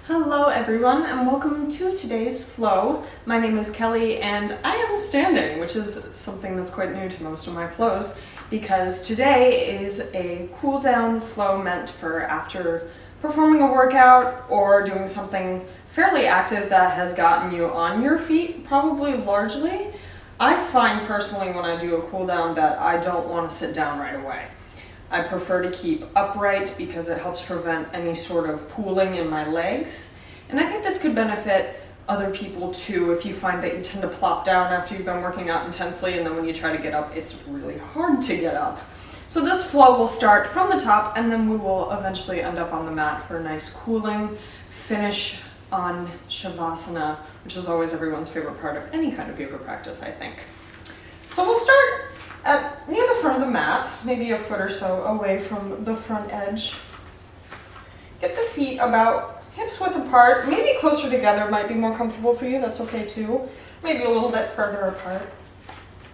Hello everyone and welcome to today's flow. My name is Kelly and I am standing, which is something that's quite new to most of my flows because today is a cool down flow meant for after performing a workout or doing something fairly active that has gotten you on your feet, probably largely. I find personally when I do a cool down that I don't want to sit down right away. I prefer to keep upright because it helps prevent any sort of pooling in my legs. And I think this could benefit other people too if you find that you tend to plop down after you've been working out intensely and then when you try to get up, it's really hard to get up. So this flow will start from the top and then we will eventually end up on the mat for a nice cooling finish on savasana, which is always everyone's favorite part of any kind of yoga practice, I think. So we'll start near the front of the mat, maybe a foot or so away from the front edge. Get the feet about hips width apart, maybe closer together might be more comfortable for you, that's okay too. Maybe a little bit further apart.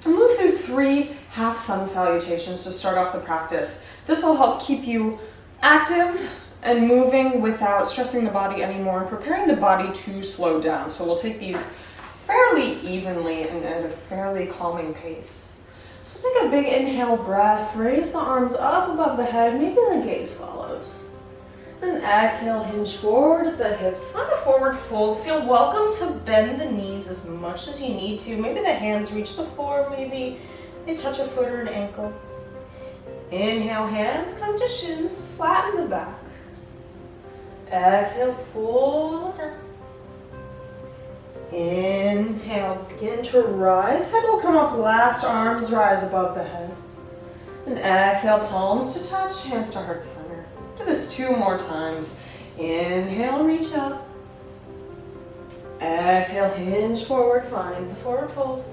And move through 3 half sun salutations to start off the practice. This will help keep you active and moving without stressing the body anymore and preparing the body to slow down. So we'll take these fairly evenly and at a fairly calming pace. Take a big inhale breath, raise the arms up above the head, maybe the gaze follows. Then exhale, hinge forward at the hips, find a forward fold. Feel welcome to bend the knees as much as you need to. Maybe the hands reach the floor, maybe they touch a foot or an ankle. Inhale, hands come to shins, flatten the back. Exhale, fold down. Inhale, begin to rise. Head will come up last, arms rise above the head. And exhale, palms to touch, hands to heart center. Do this 2 more times. Inhale, reach up. Exhale, hinge forward, find the forward fold.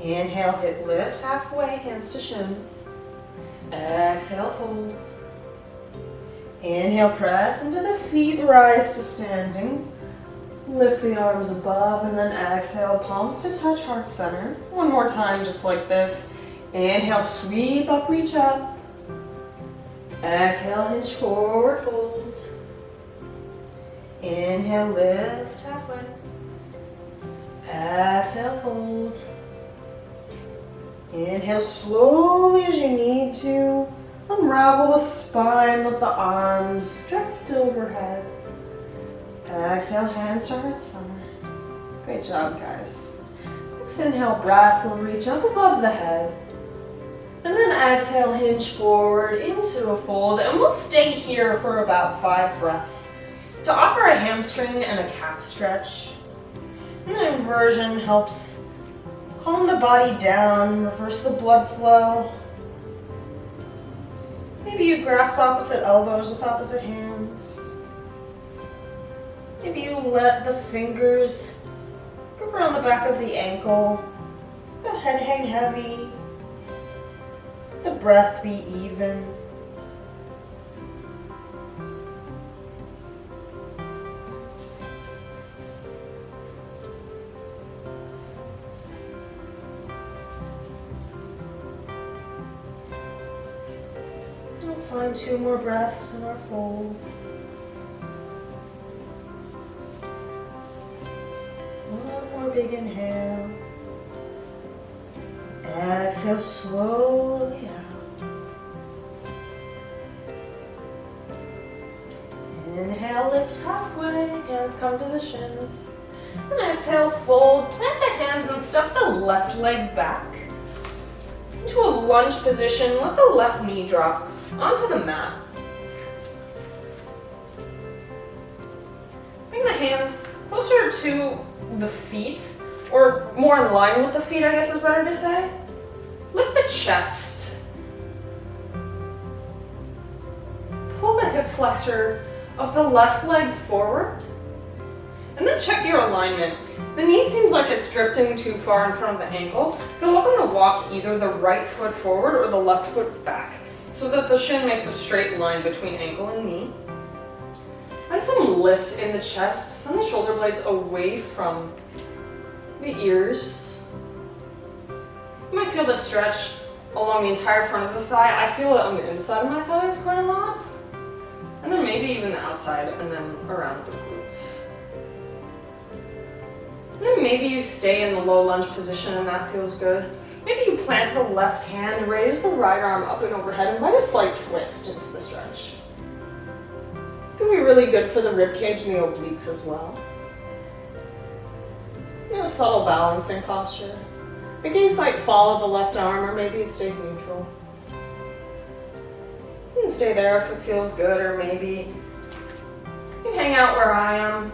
Inhale, hip lift halfway, hands to shins. Exhale, fold. Inhale, press into the feet, rise to standing. Lift the arms above and then exhale, palms to touch, heart center. 1 more time, just like this. Inhale, sweep up, reach up. Exhale, hinge forward, fold. Inhale, lift halfway. Exhale, fold. Inhale slowly as you need to. Unravel the spine, let the arms drift overhead. Exhale, hands to heart center. Great job, guys. Next inhale, breath will reach up above the head. And then exhale, hinge forward into a fold. And we'll stay here for about 5 breaths to offer a hamstring and a calf stretch. And the inversion helps calm the body down, reverse the blood flow. Maybe you grasp opposite elbows with opposite hands. Maybe you let the fingers grip around the back of the ankle, the head hang heavy, the breath be even. We'll find 2 more breaths in our fold. Big inhale. Exhale slowly out. Inhale, lift halfway, hands come to the shins. And exhale, fold, plant the hands and step the left leg back into a lunge position. Let the left knee drop onto the mat. Bring the hands closer to the feet, or more in line with the feet, I guess is better to say. Lift the chest. Pull the hip flexor of the left leg forward. And then check your alignment. The knee seems like it's drifting too far in front of the ankle. You're welcome to walk either the right foot forward or the left foot back so that the shin makes a straight line between ankle and knee. Find some lift in the chest. Send the shoulder blades away from the ears. You might feel the stretch along the entire front of the thigh. I feel it on the inside of my thighs quite a lot. And And then maybe even the outside and then around the glutes. And then maybe you stay in the low lunge position and that feels good. Maybe you plant the left hand, raise the right arm up and overhead, and might a slight twist into the stretch. It's gonna be really good for the rib cage and the obliques as well. A subtle balancing posture. The gaze might follow the left arm, or maybe it stays neutral. You can stay there if it feels good, or maybe you can hang out where I am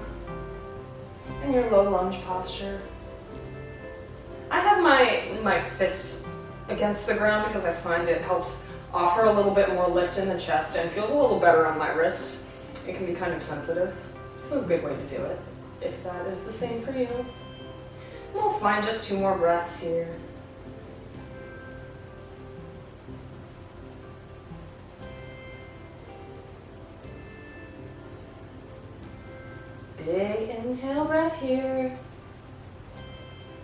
in your low lunge posture. I have my fists against the ground because I find it helps offer a little bit more lift in the chest and feels a little better on my wrist. It can be kind of sensitive. It's a good way to do it, if that is the same for you. We'll find just 2 more breaths here. Big inhale breath here.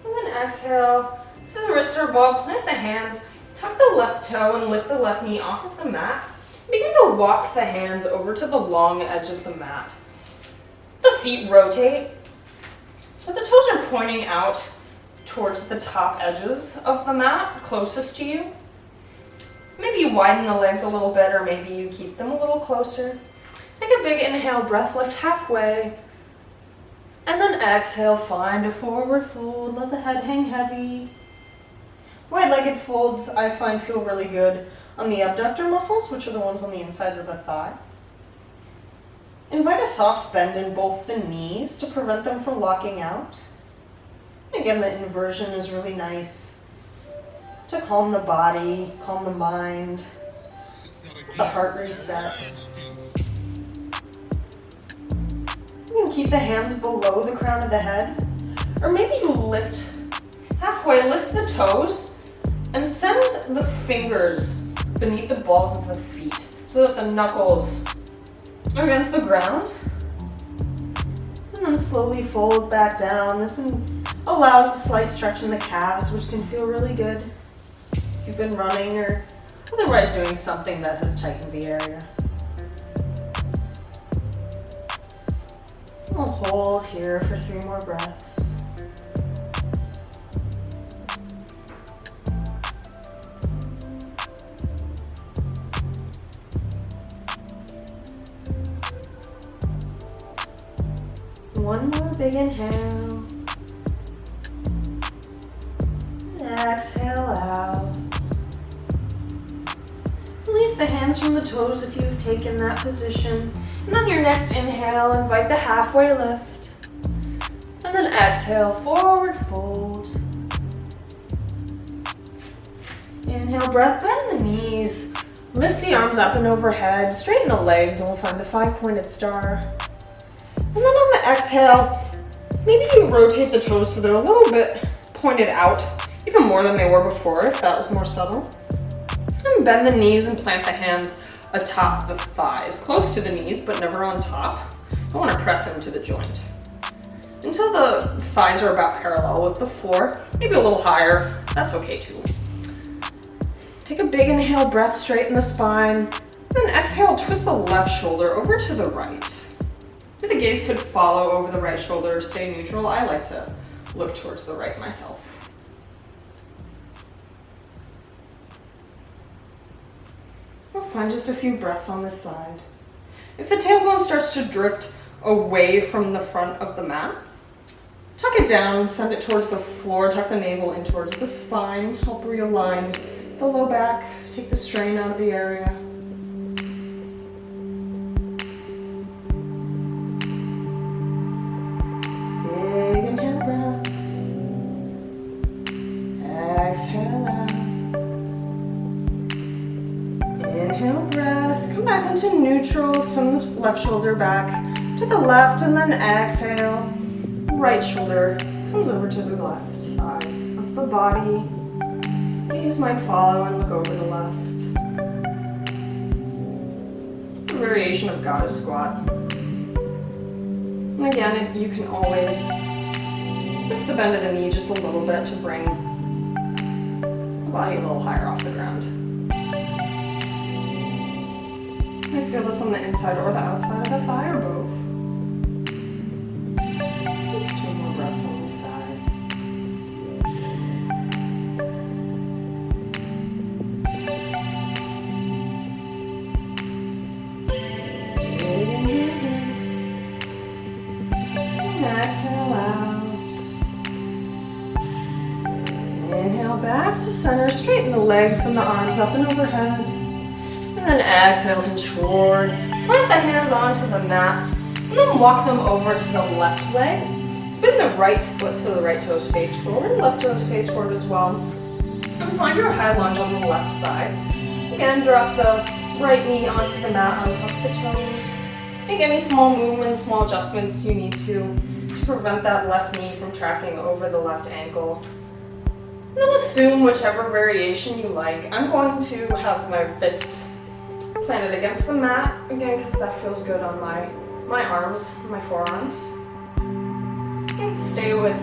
And then exhale. For the wrists or ball, plant the hands, tuck the left toe and lift the left knee off of the mat. Begin to walk the hands over to the long edge of the mat. The feet rotate. So the toes are pointing out towards the top edges of the mat, closest to you. Maybe you widen the legs a little bit, or maybe you keep them a little closer. Take a big inhale, breath lift halfway. And then exhale, find a forward fold, let the head hang heavy. Wide-legged folds I find feel really good on the abductor muscles, which are the ones on the insides of the thigh. Invite a soft bend in both the knees to prevent them from locking out. Again, the inversion is really nice to calm the body, calm the mind, the heart reset. You can keep the hands below the crown of the head, or maybe you lift halfway, lift the toes, and send the fingers beneath the balls of the feet so that the knuckles are against the ground. And then slowly fold back down. This allows a slight stretch in the calves, which can feel really good if you've been running or otherwise doing something that has tightened the area. We'll hold here for 3 more breaths. One more big inhale. Exhale out. Release the hands from the toes if you've taken that position. And on your next inhale, invite the halfway lift. And then exhale, forward fold. Inhale, breath, bend the knees. Lift the arms up and overhead. Straighten the legs and we'll find the 5-pointed star. And then on the exhale, maybe you rotate the toes so they're a little bit pointed out, even more than they were before, if that was more subtle. And bend the knees and plant the hands atop the thighs, close to the knees, but never on top. I want to press into the joint until the thighs are about parallel with the floor, maybe a little higher. That's okay too. Take a big inhale, breath straighten the spine. Then exhale, twist the left shoulder over to the right. If the gaze could follow over the right shoulder, stay neutral. I like to look towards the right myself. We'll find just a few breaths on this side. If the tailbone starts to drift away from the front of the mat, tuck it down, send it towards the floor, tuck the navel in towards the spine, help realign the low back, take the strain out of the area. Big inhale breath. Exhale out. Inhale breath. Come back into neutral. Send the left shoulder back to the left and then exhale. Right shoulder comes over to the left side of the body. Gaze might follow and look over the left. It's a variation of goddess squat. And again, you can always lift the bend of the knee just a little bit to bring the body a little higher off the ground. I feel this on the inside or the outside of the thigh or both. Just 2 more breaths on this side. Big inhale. And exhale out. Inhale back to center. Straighten the legs and the arms up and overhead. And then exhale, hinge forward. Plant the hands onto the mat. And then walk them over to the left leg. Spin the right foot so the right toes face forward. Left toes face forward as well. And find your high lunge on the left side. Again, drop the right knee onto the mat on top of the toes. Make any small movements, small adjustments you need to prevent that left knee from tracking over the left ankle. And then assume whichever variation you like. I'm going to have my fists planted against the mat, again, because that feels good on my arms, my forearms. And stay with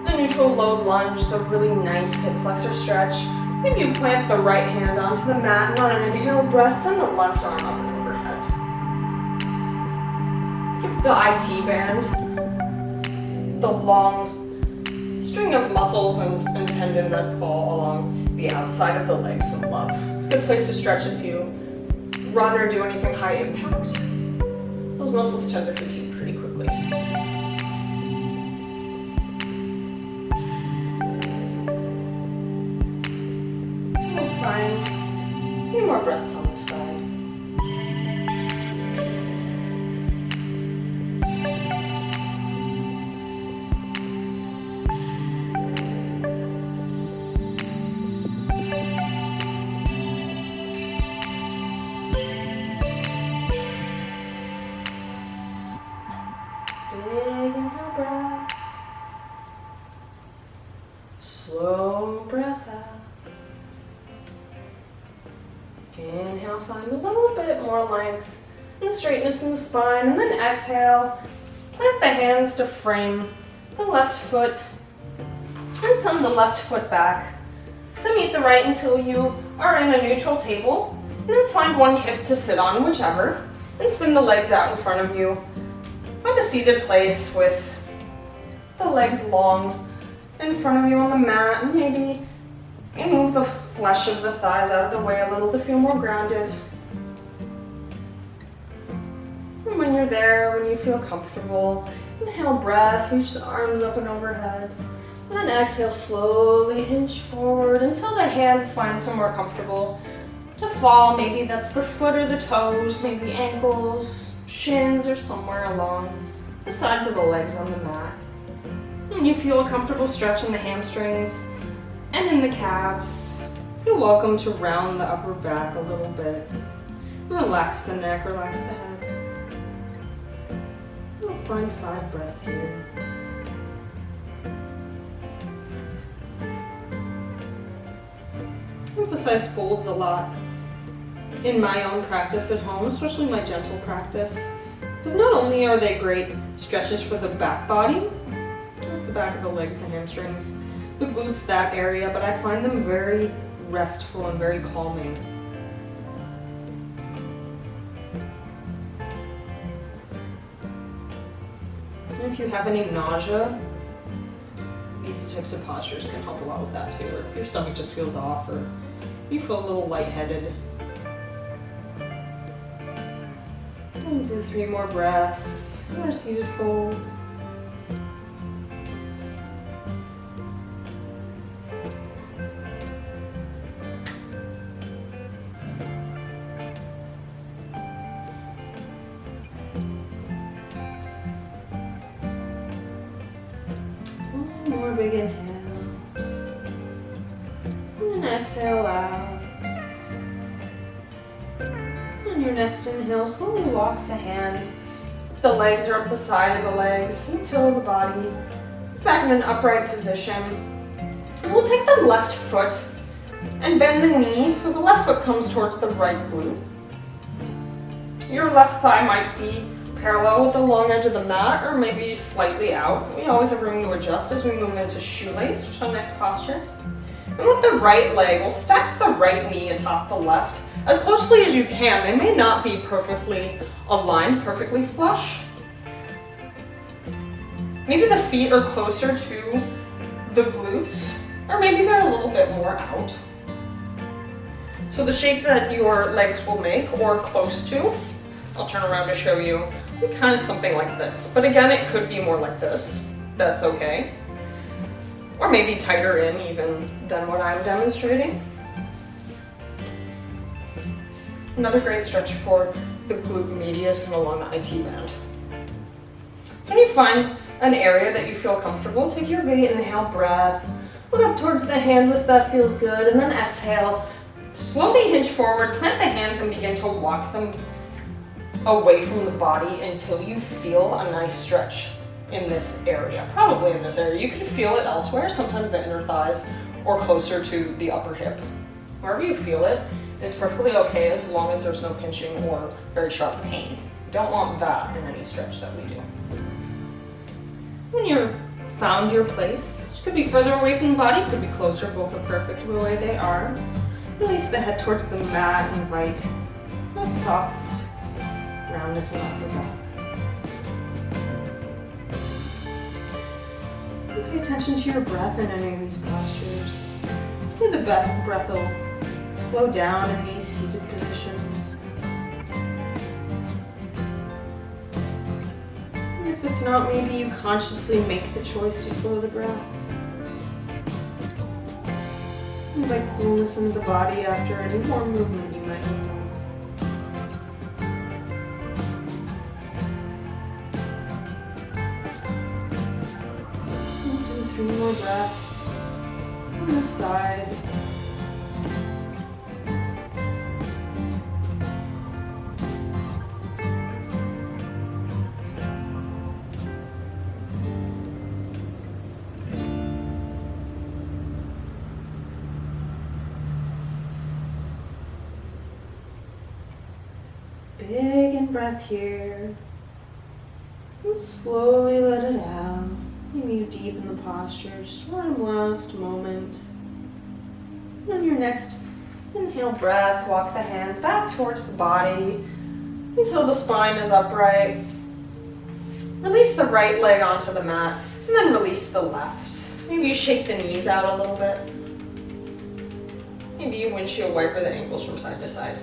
the neutral low lunge, the really nice hip flexor stretch. Maybe you plant the right hand onto the mat, and on an inhale breath, send the left arm up and overhead. Give the IT band the long string of muscles and tendon that fall along the outside of the legs some love. It's a good place to stretch if you run or do anything high impact. Those muscles tend to fatigue pretty quickly. We'll find a few more breaths on this side. Big inhale breath. Slow breath out. Inhale, find a little bit more length and straightness in the spine, and then exhale. Plant the hands to frame the left foot and send the left foot back to meet the right until you are in a neutral table. And then find one hip to sit on, whichever, and spin the legs out in front of you. Find a seated place with the legs long in front of you on the mat, and maybe you move the flesh of the thighs out of the way a little to feel more grounded. And when you're there, when you feel comfortable, inhale breath, reach the arms up and overhead. And then exhale, slowly hinge forward until the hands find somewhere comfortable to fall. Maybe that's the foot or the toes, maybe ankles, shins, or somewhere along the sides of the legs on the mat. And you feel a comfortable stretch in the hamstrings and in the calves. Feel welcome to round the upper back a little bit. Relax the neck, relax the head. We'll find 5 breaths here. I emphasize folds a lot in my own practice at home, especially my gentle practice, because not only are they great stretches for the back body, there's the back of the legs, the hamstrings, the glutes, that area, but I find them very restful and very calming. And if you have any nausea, these types of postures can help a lot with that too, or if your stomach just feels off or you feel a little lightheaded. And do 3 more breaths in our seated fold. One more big inhale. And then exhale out. On your next inhale, slowly walk the hands. The legs are up the side of the legs until the body is back in an upright position. And we'll take the left foot and bend the knees so the left foot comes towards the right glute. Your left thigh might be parallel with the long edge of the mat or maybe slightly out. We always have room to adjust as we move into shoelace, which is our next posture. And with the right leg, we'll stack the right knee atop the left as closely as you can. They may not be perfectly aligned, perfectly flush. Maybe the feet are closer to the glutes, or maybe they're a little bit more out. So the shape that your legs will make, or close to, I'll turn around to show you, kind of something like this. But again, it could be more like this. That's okay. Or maybe tighter in even than what I'm demonstrating. Another great stretch for the glute medius and along the IT band. So when you find an area that you feel comfortable, take your big inhale breath, look up towards the hands if that feels good, and then exhale. Slowly hinge forward, plant the hands and begin to walk them away from the body until you feel a nice stretch in this area. Probably in this area. You can feel it elsewhere, sometimes the inner thighs or closer to the upper hip. Wherever you feel it is perfectly okay as long as there's no pinching or very sharp pain. Don't want that in any stretch that we do. When you've found your place, it could be further away from the body, could be closer, both are perfect the way they are. Release the head towards the mat, invite a soft roundness in the upper back. Pay attention to your breath in any of these postures. Maybe the breath will slow down in these seated positions. And if it's not, maybe you consciously make the choice to slow the breath. Invite coolness into the body after any more movement you might have done. We'll do 3 more breaths on the side. Big in breath here, and slowly let it out. Maybe you deepen the posture, just one last moment. And on your next inhale breath, walk the hands back towards the body until the spine is upright. Release the right leg onto the mat, and then release the left. Maybe you shake the knees out a little bit. Maybe you windshield wiper the ankles from side to side.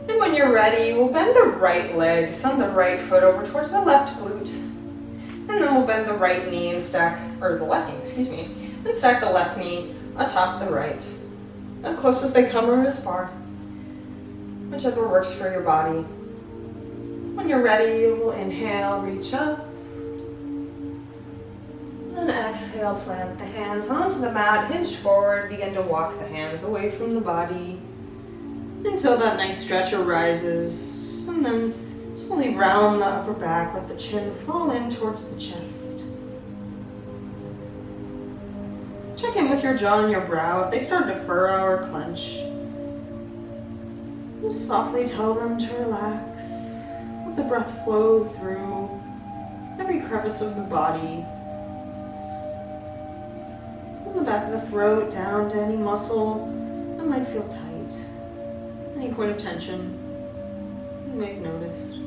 And when you're ready, we'll bend the right leg, send the right foot over towards the left glute. And then we'll bend the right knee and stack, or the left knee, excuse me, and stack the left knee atop the right. As close as they come or as far. Whichever works for your body. When you're ready, you will inhale, reach up. And exhale, plant the hands onto the mat, hinge forward, begin to walk the hands away from the body until that nice stretch arises, and then slowly round the upper back, let the chin fall in towards the chest. Check in with your jaw and your brow. If they start to furrow or clench, just softly tell them to relax. Let the breath flow through every crevice of the body. Pull the back of the throat down to any muscle that might feel tight. Any point of tension you may have noticed.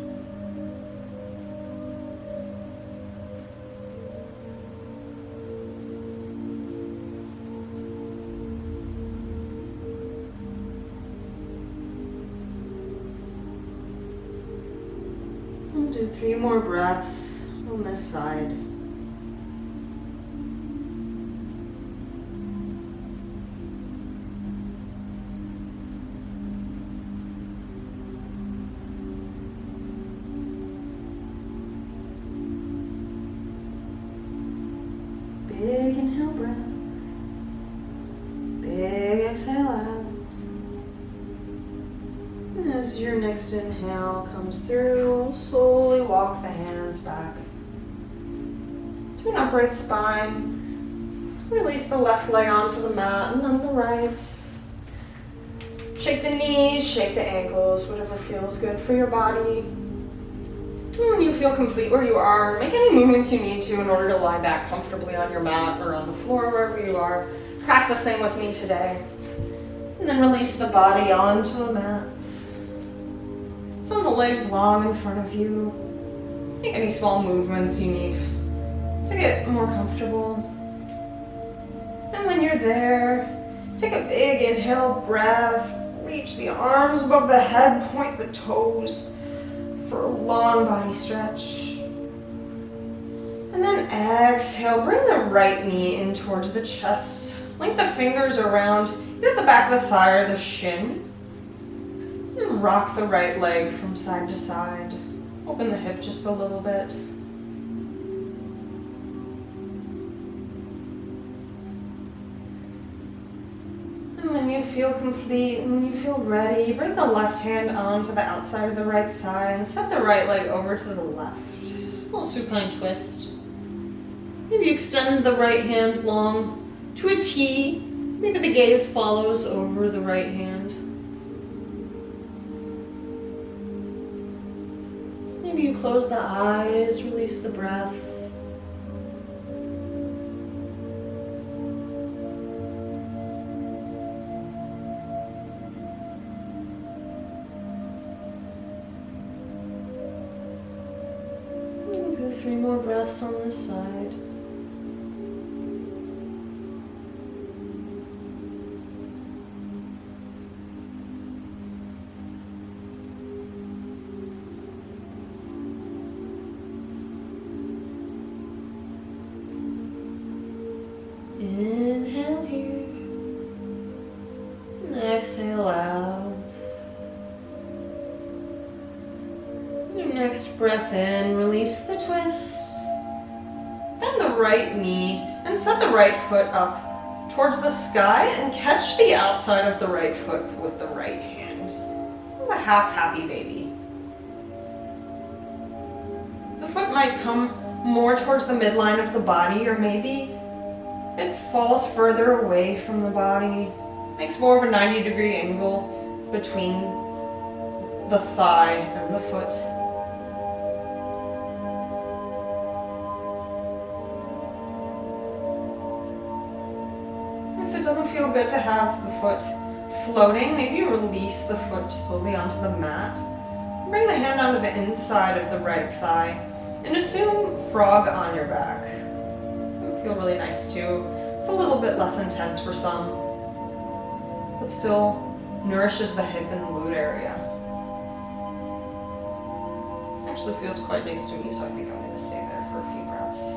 We'll do 3 more breaths on this side. Big inhale breath, big exhale out. And as your next inhale comes through, slowly walk the hands back to an upright spine. Release the left leg onto the mat and then the right. Shake the knees, shake the ankles, whatever feels good for your body. When you feel complete where you are, make any movements you need to in order to lie back comfortably on your mat or on the floor, wherever you are practicing with me today. And then release the body onto the mat. Send the legs long in front of you. Make any small movements you need to get more comfortable. And when you're there, take a big inhale, breath. Reach the arms above the head, point the toes for a long body stretch. And then exhale, bring the right knee in towards the chest. Link the fingers around either the back of the thigh or the shin. And rock the right leg from side to side. Open the hip just a little bit. And when you feel complete, when you feel ready, bring the left hand onto the outside of the right thigh and set the right leg over to the left. A little supine twist. Maybe extend the right hand long to a T. Maybe the gaze follows over the right hand. Maybe you close the eyes, release the breath. Do 3 more breaths on this side. Inhale here, and exhale out. Your next breath in, release the twist. Bend the right knee and set the right foot up towards the sky and catch the outside of the right foot with the right hand. It's a half happy baby. The foot might come more towards the midline of the body, or maybe it falls further away from the body, makes more of a 90-degree angle between the thigh and the foot. If it doesn't feel good to have the foot floating, maybe you release the foot slowly onto the mat. Bring the hand onto the inside of the right thigh and assume frog on your back. Feel really nice too. It's a little bit less intense for some, but still nourishes the hip and glute area. Actually feels quite nice to me, so I think I'm going to stay there for a few breaths.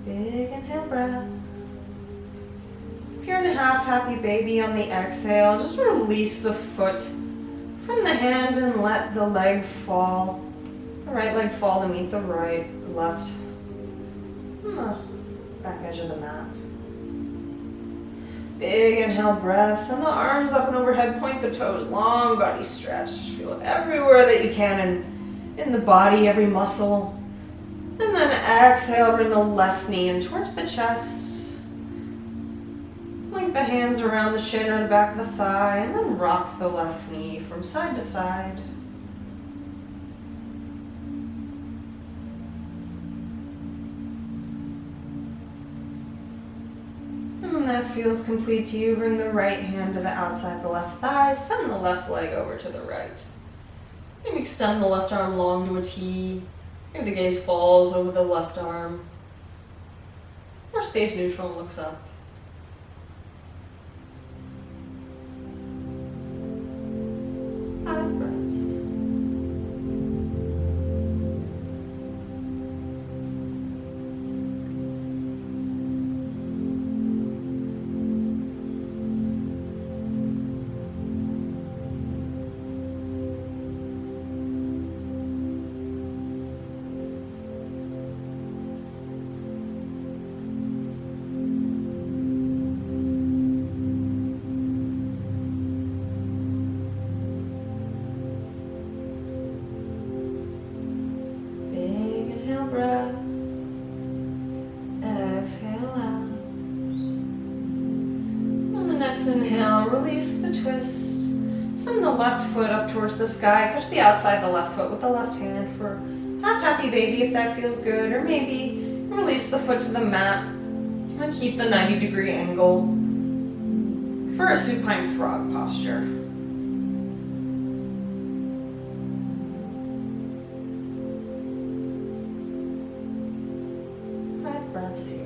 Big inhale breath. If you're in a half happy baby on the exhale, just release the foot from the hand and let the leg fall. The right leg fall to meet the right, left on the back edge of the mat. Big inhale breath. Send the arms up and overhead, point the toes, long body stretch. Feel it everywhere that you can in the body, every muscle. And then exhale, bring the left knee in towards the chest. Link the hands around the shin or the back of the thigh, and then rock the left knee from side to side. And when that feels complete to you, bring the right hand to the outside of the left thigh, send the left leg over to the right. Maybe extend the left arm long to a T. Maybe the gaze falls over the left arm, or stays neutral and looks up. release the twist. Send the left foot up towards the sky. Catch the outside of the left foot with the left hand for half happy baby if that feels good. Or maybe release the foot to the mat and keep the 90-degree angle for a supine frog posture. 5 breaths here.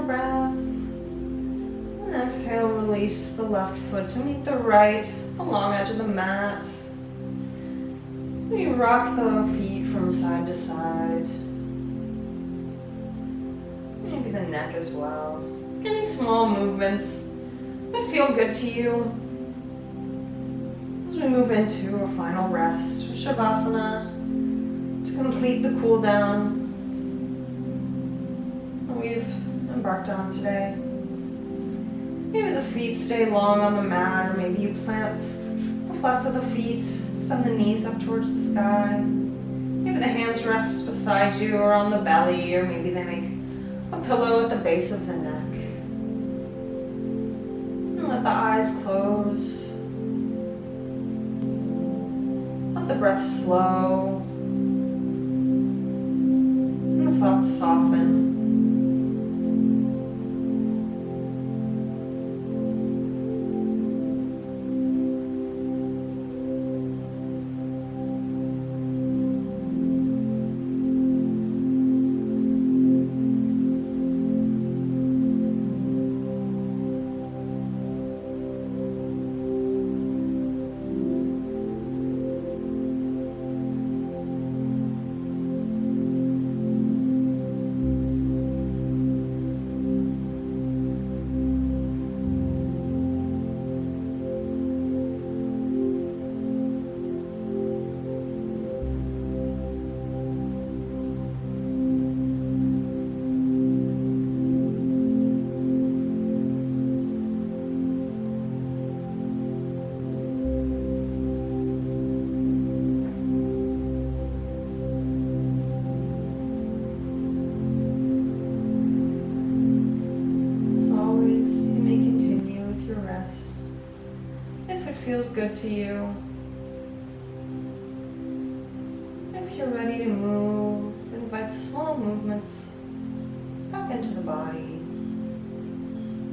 Breath. And exhale, release the left foot to meet the right, the long edge of the mat. We rock the feet from side to side. Maybe the neck as well. Any small movements that feel good to you. As we move into a final rest, savasana, to complete the cool down that we've embarked on today. Maybe the feet stay long on the mat, or maybe you plant the flats of the feet, send the knees up towards the sky. Maybe the hands rest beside you or on the belly, or maybe they make a pillow at the base of the neck. And let the eyes close. Let the breath slow. And the thoughts soften. Feels good to you. If you're ready to move, invite small movements back into the body.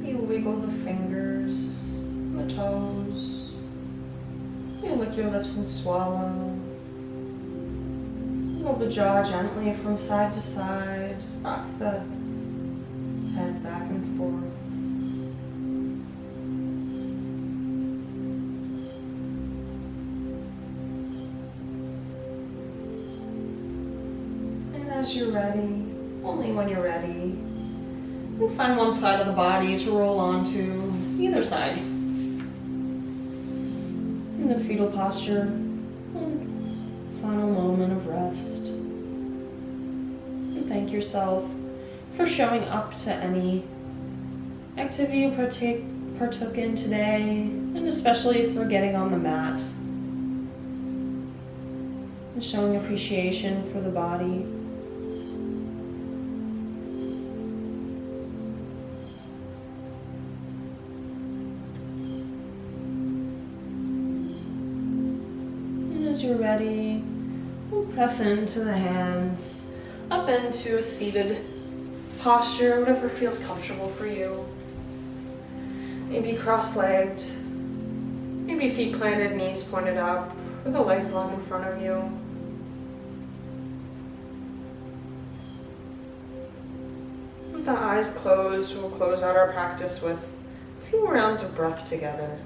You wiggle the fingers, the toes. You lick your lips and swallow. Move the jaw gently from side to side. Rock the head back and forth. As you're ready, only when you're ready, you find one side of the body to roll onto, either side. In the fetal posture, final moment of rest. And thank yourself for showing up to any activity you partook in today, and especially for getting on the mat and showing appreciation for the body. As you're ready, we'll press into the hands, up into a seated posture, whatever feels comfortable for you. Maybe cross-legged, maybe feet planted, knees pointed up, with the legs long in front of you. With the eyes closed, we'll close out our practice with a few more rounds of breath together.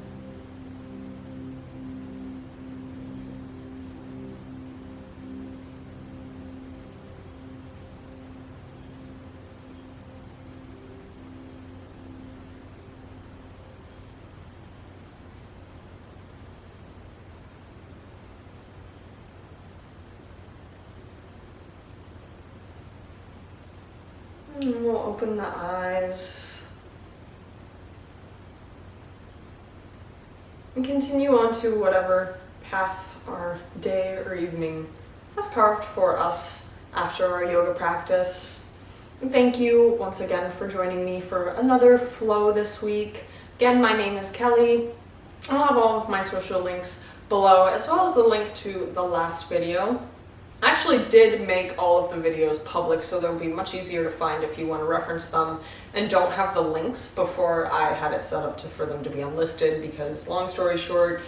And we'll open the eyes. And continue on to whatever path our day or evening has carved for us after our yoga practice. And thank you once again for joining me for another flow this week. Again, my name is Kelly. I'll have all of my social links below, as well as the link to the last video. I actually did make all of the videos public, so they'll be much easier to find if you want to reference them and don't have the links before I had it set up for them to be unlisted, because long story short,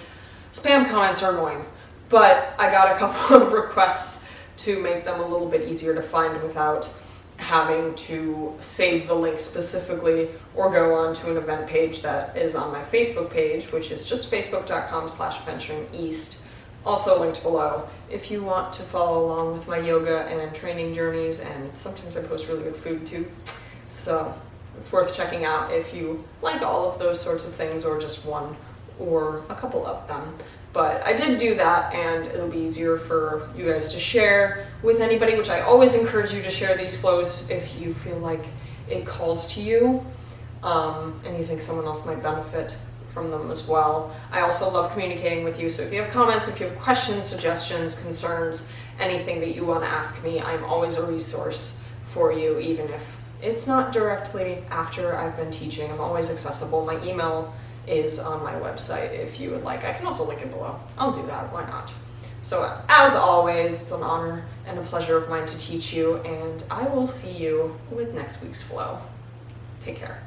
spam comments are annoying. But I got a couple of requests to make them a little bit easier to find without having to save the link specifically or go on to an event page that is on my Facebook page, which is just facebook.com/venturingeast. Also linked below if you want to follow along with my yoga and training journeys, and sometimes I post really good food too. So it's worth checking out if you like all of those sorts of things, or just one or a couple of them. But I did do that, and it'll be easier for you guys to share with anybody, which I always encourage you to share these flows if you feel like it calls to you, and you think someone else might benefit from them as well. I also love communicating with you, so if you have comments, if you have questions, suggestions, concerns, anything that you want to ask me, I'm always a resource for you, even if it's not directly after I've been teaching. I'm always accessible. My email is on my website if you would like. I can also link it below. I'll do that, why not? So as always, it's an honor and a pleasure of mine to teach you, and I will see you with next week's flow. Take care.